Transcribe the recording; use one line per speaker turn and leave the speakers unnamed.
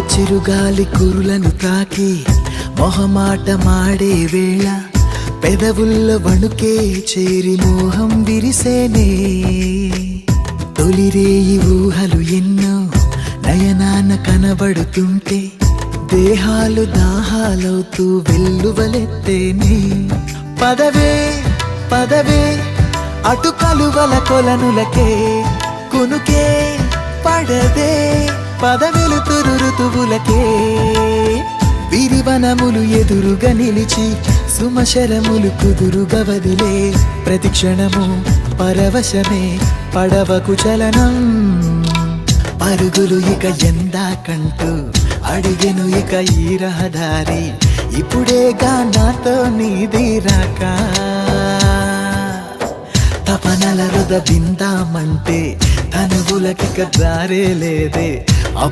చిరుగాలి కురులను తాకి మొహమాట మాడే వేళ పెదవుల్లో వణుకే చేరి మోహం విరిసేనే తొలిరేయి ఊహలు ఎన్నో నయనాన కనబడుతుంటే దేహాలు దాహాలవుతూ వెల్లువలెత్తేనే పదవే పదవే అటు కలువల కొలనులకే కునుకే పడదే పదవెలుతురు ఋతువులకే విరివనములు ఎదురుగా నిలిచి సుమశరములు కుదురుగా వదిలే ప్రతిక్షణము పరవశమే పడవకు చలనం పరుగులు ఇక ఎందాకంటూ అడిగెను ఇక ఈ రహదారి ఇప్పుడేగా నాతో నీది రాక తపనల రుద బిందామంటే తనువులకిక దారే లేదే